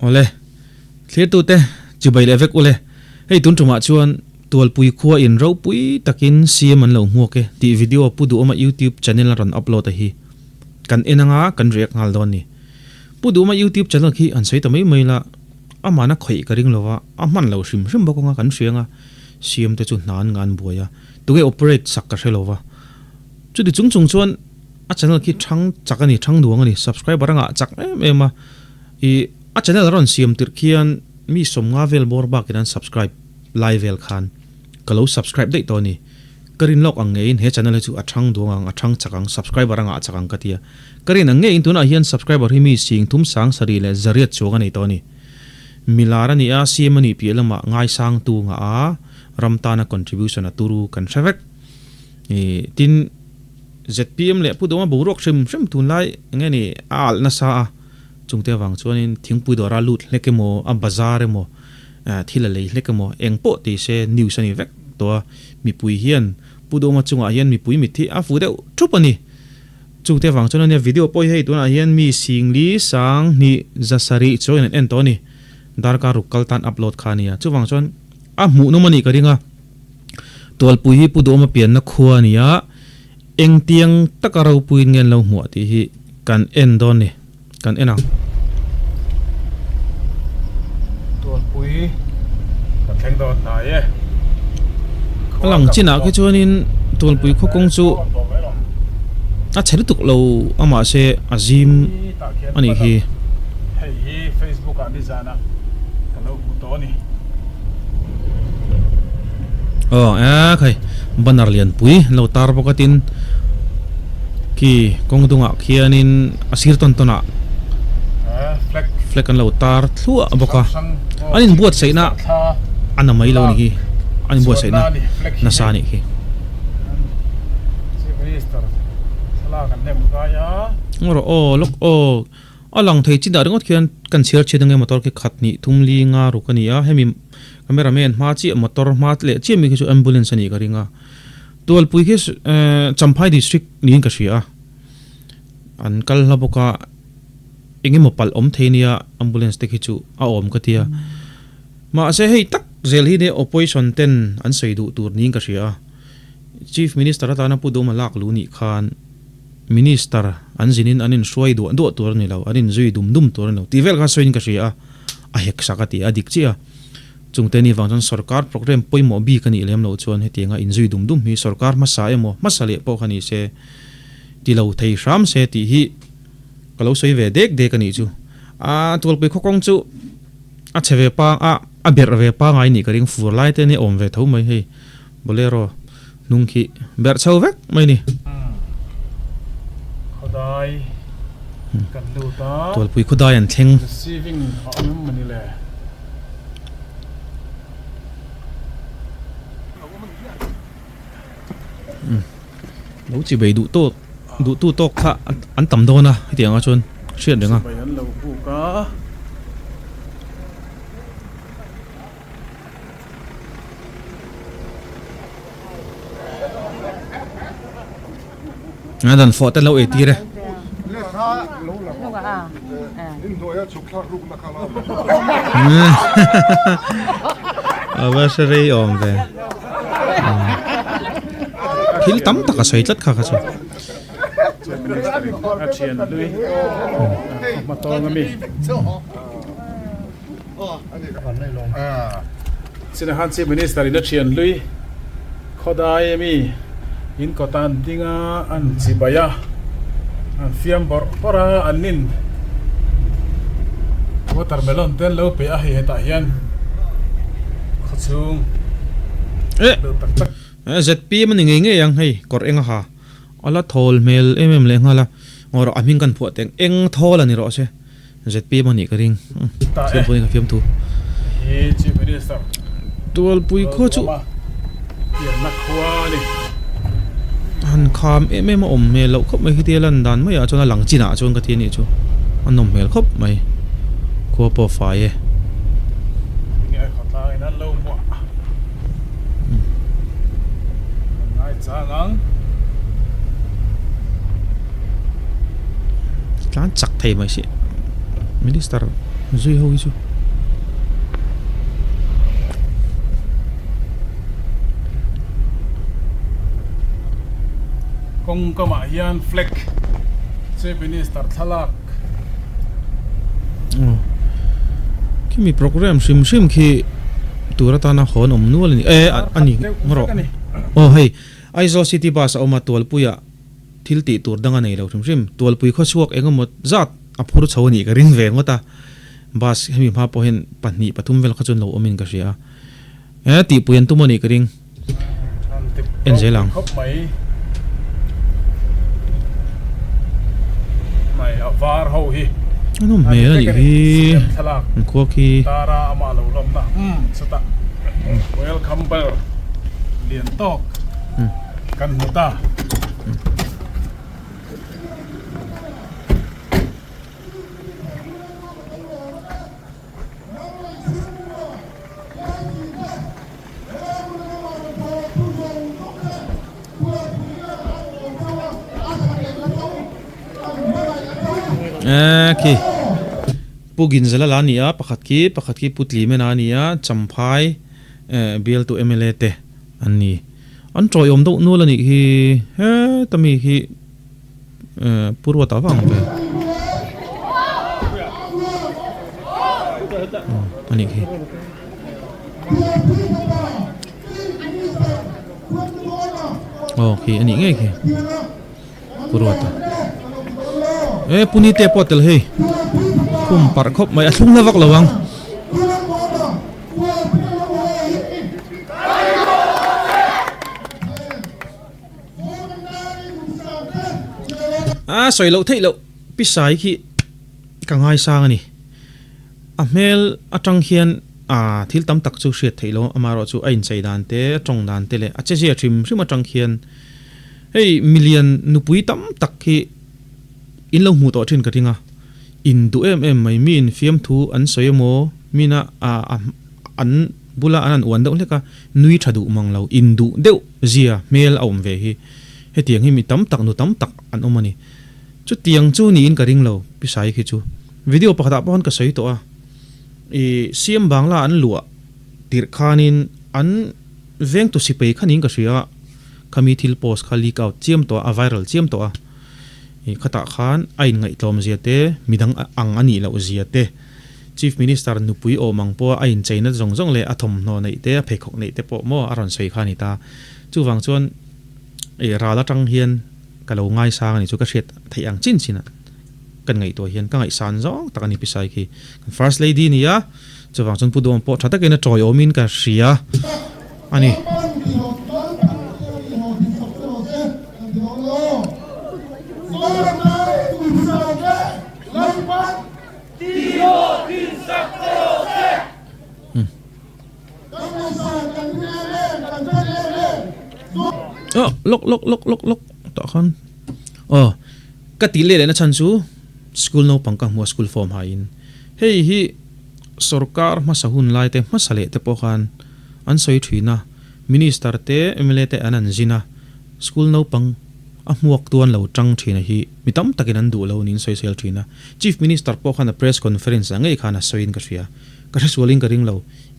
ole clear tu te chu bai le vek ole hei tun tuma chuan Tualpuiah Ropui takin siam an lo mu ke ti video pu du ma YouTube channel ron upload hi kan enanga kan rek ngal don ni pu du ma YouTube channel khi an sei ta mai la amana khoi ka ring lowa aman lo sim sim boko nga kan sianga siam te chu nan ngan buaya tuge operate sak ka helowa chu di chung chuan a channel khi thang chakani thang duang ani subscriber nga chak em i a channel ron siam tir khian mi som nga vel bor ba kinan subscribe live vel khan kalo subscribe dei to ni karin lok ang ngein he channel chu athang duang athang chakang subscriber nga chakang katia karin ang ngein tuna hian subscriber hi mi sing thum sang sari le zariat chonga nei to ni milara ni a siamani pielama ngai sang tu nga a ramtana contribution aturu kan thavek e tin zpm le pudoma borok sim tun lai ngeni al na sa chungte wang chuanin thingpui dora lut lekemo a bazar emo thila le lekemo engpo ti se news ani vek to mi pui hian pudoma chunga hian mi pui mi thi a fu deu thupani chungte wang chuan video poi hei tuna hian mi singli sang ni zasari choin en to ni darka rukal tan upload khania chuwang chuan a mu no mani karinga Tualpuiah pudoma pian na khuania eng tiang takarau puin ngen lo mu ti hi kan en don ni kan enang Tualpuiah kan theng don na ye alang china ke chuanin Tualpuiah khokong chu a chherituk lo ama se azim ani hi hei Facebook a dizana kalo butoni khai banar lian pui lo tar bokatin ki kongdunga khianin asir ton tona fleck an lo tar thua boka anin buat seina ana mai lo ni hi anin buat seina na sa ni hi sala kan nem ka ya ngoro lok alang thei chi dar ngot khian kan share chedang motor ke khatni thumli nga rukania hemi cameraman ma chi motor ma le chi mi chu ambulance ani karinga Tualpuiah ke Champhai district nin ka sia an kal laboka ingi mopal om thenia ambulance te chu a om ka tia ma se hei tak zel hi de opposition ten an seidu tur nin ka sia chief minister ta na pudoma lak lu ni khan minister an zinin anin suai do tur ni lo anin zui dum tur no tivel ka soin ka sia a hek sakati adik chia chungteni wangjon sarkar program poimo bi kani lem lo chuan hetinga injui dum hi sarkar ma sa emo masale po khani se tilo thei ram se ti hi kalo soi ve dek de kani chu a Tualpuiah khokong chu a cheve pa a ber ve pa ngai ni karing fur lai te ni om ve tho mai hei bolero nung khi ber chau vek mai ni khodai kan lu ta Tualpuiah khodai an theng receiving amam mani le lo chi bei du tu tok kha an tam do na hetianga chon hriat renga bai an lo bu ka dan fo ta lo e ti re avasari om ve thil tam taka sai tlat kha kha chu achian lui ma to ngami sina han chief minister in achian lui khodai mi in kotan dinga an chibaya an fiam bora anin watermelon ten lo pe a hi heta hian khachung ZP man nge yang hei kor enga ha ala thol mel le ngala ngor aming kan pho teng eng thol ani ro se ZP man ni karing chen poi ka fiam tu he chief minister Tualpuiah kho chu pian na khwa ni han kham ma om mel lo khop mai hitelan dan mai a chona lang china chon ka thi ni chu anom mel khop mai ko po fa ye nge khata ina lo mo ngai changang tlan chak thei mai si minister zui ho chu kong kama hian fleck chief minister thalak kimi program sim khi turata na hon nual ni ani ngro oh hei aizo city bus oma Tualpuiah thilti tur danga nei lo sim Tualpui kho chuak engomot zat aphur chhawni ka ring ve ngota bus hemi ma po hen panni pathum vel khachun lo omin ka ria ti puyan tumani ka ring en zelang khop mai avar ho hi ano me ani hi ko ki tara ama lo lom na sata welcome bel lian tok kan muta ki pugin zala la nia pakhat ki putli mena nia champhai bial tu MLA te anni an troi om do nu la ni hi he tami hi purwa ta wang ve ani hi okay ani nge ki purwa ta punite potel hei kum par khop mai athung na vak lawang soi lo thei lo pisai khi kangai sang ani mel atang hian thil tam tak chu hriat theilo amaro chu ain chei dan te tong dan te le ache je thrim hrim atang hian hei million nupui tam tak khi in lo mu to thin ka ringa in du mai min fiam thu an soyemo mina an bula an wan do leka nui thadu manglo in du deu zia mel awm ve hi he tiang hi mi tam tak nu tam tak an omani chu tiang chu ni in ka ring lo pisai khi chu video pakhata pon ka soi to siam bangla an lua tir khanin an veng to sipei khanin ka ria khami thil post khali ka chiam to a viral chiam to khata khan ain ngai tlom ziate midang ang ani lo ziate chief minister nupui o mangpo ain chaina zongjong le athom no nei te phekhok nei te po mo aron sei khani ta chuwang chon rala tang hian kalo ngai sang ani chu ka hret theiang chin china kan ngai to hian ka ngai san zong takani pisai ki first lady nia chuwang chon pudom po thata kena troi omin ka ria ani lok ta khan katile le na chanchu school no pangka mo school form hain hei hi sarkar ma sahun lai te ma sale te po khan an soi thina minister te MLA te anan zina school no pang muak tuan lo tang thina hi mitam takin an du lo nin social thina chief minister po khan press conference angai khana soin ka ria ka swelling ka ring lo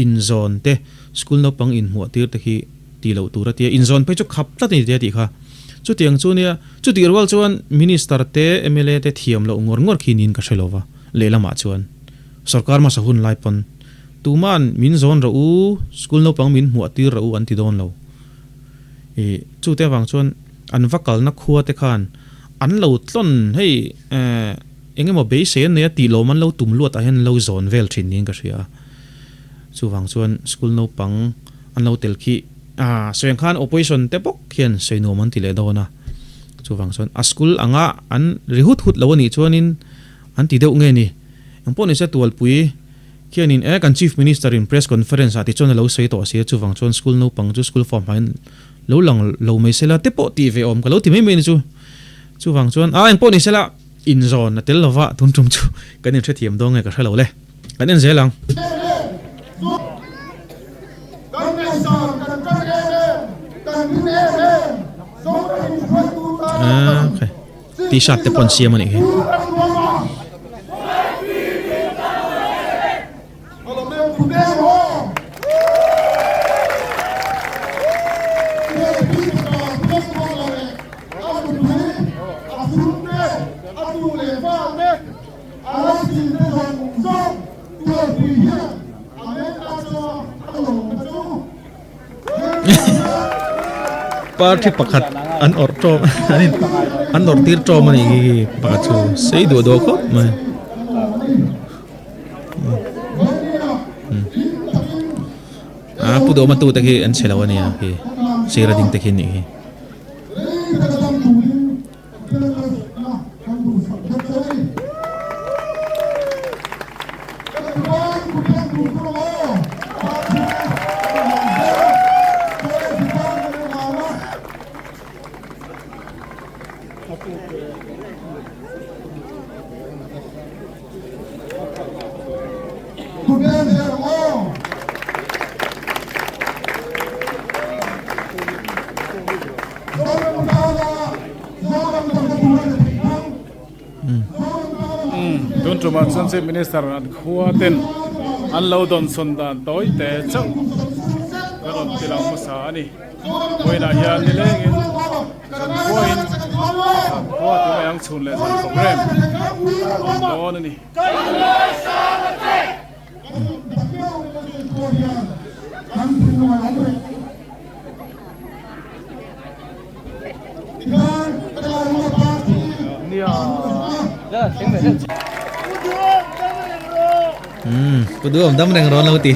in zone te school no pang in mu tir te hi ti lo tura ti in zone pe chu khap ta ni ti kha chu tiang chu nia chu ti rwal chuan minister te MLA te thiam lo ngor khinin ka threlowa lelama chuan sarkar ma sahun lai pon tuman min zone ro u school no pang min mu tir ro an ti don lo chu te wang chuan an vakal na khuwa te khan an lo tlon hei engemaw be se ne ti lo man lo tum luat a hen lo zone vel thin ning ka ria chu wang chuan school no pang an lo tel khi soeng khan opposition te pok khian soino man ti le dona chu wang chuan a school anga an rihut hut lo ni chuanin an ti deuh nge ni angpon ni se Tualpui khianin kan chief minister in press conference ati chon lo sei to ase chu wang chuan school no pang chu school form hain lo lang lo mai sela te po ti ve om ka lo ti mai ni chu wang chuan angpon ni sela in zone na tel lova tun tum chu kan in the thiam dong nge ka thalo le kan en zelang okay t-shirt te pon siam ani Party pakat an orto an ortir to mani pakat sei do ko mai pudo matu taki an selawani ki sira ding taki ni Tuntuma Sunset Minister at Kuatin Unload on Sundan Toy Te Chang Garon Tilang Masani When I hear the Langin Point Kuatin Yang Sunlet Program Donani pudo am dam reng ron lo ti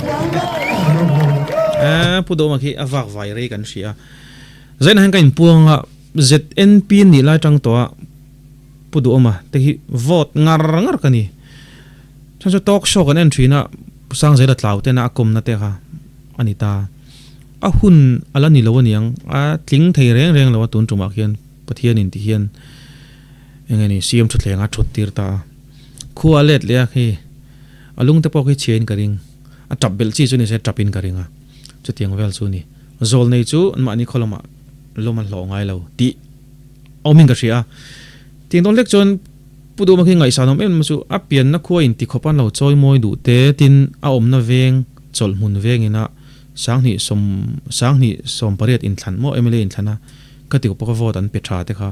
pudo ma khi avak vai re kan sia zain hang kain puang ZNP ni lai tang to pudo ma te hi vote ngar kani chancho talk show kan entry na sang zela tlau te na akom na te kha anita a hun ala ni lo niang a tling thei reng lo tun tuma khian pathian in ti hian engani siam thut lenga thut tir ta khualet le khi alung te pok hi chen karing a tap bel chi chu ni se tapin karinga chu tiang vel chu ni zol nei chu ma ni kholoma loma lo ngai lo ti oming ka ria ting don lek chon pudu ma khi ngai sanom em chu a pian na khuain ti khopan lo choi moi du te tin a om na veng chol mun veng ina sang ni som pariat in thlan mo emele in thlana ka ti ko pok vote an pe tha te kha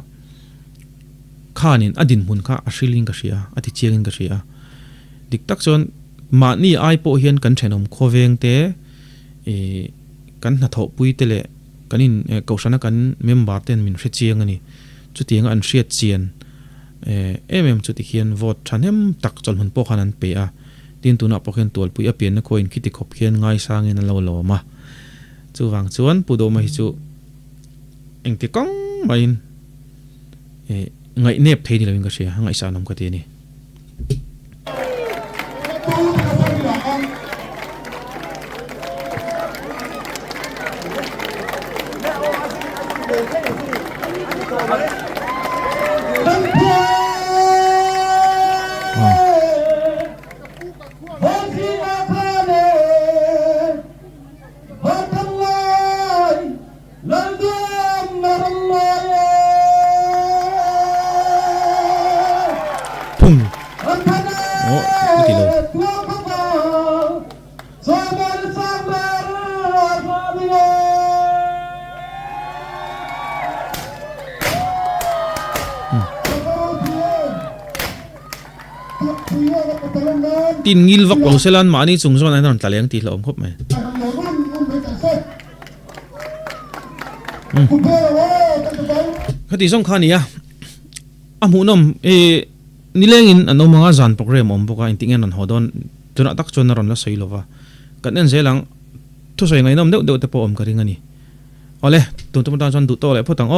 khanin adin mun kha ashriling ka ria ati chiangin ka ria dik tak chon ma ni ai po hian kan thenom khoveng te kan na tho pui te le kanin kausana kan member ten min hre chiang ani chu tianga an hriat chian chu ti hian vote thanem tak chol hun po khanan pe a tin tuna po khen Tualpuiah pian na coin kiti khop khian ngai sangin an lo ma chu wang chuan pudo ma hi chu engti kong main ngai nep thei ni lovin ka sia ngai sanom ka ti ni tin ngil vak lo selan mani chungzon ai non tlaleng ti hlom khop mai khati song khani ya amunom nilengin ano mga zan program om boka intingen on hodon tuna tak chon ron la soilova kanen zelang thu soi ngai nom deu te po om karing ani ole tum tum ta chon du to le photang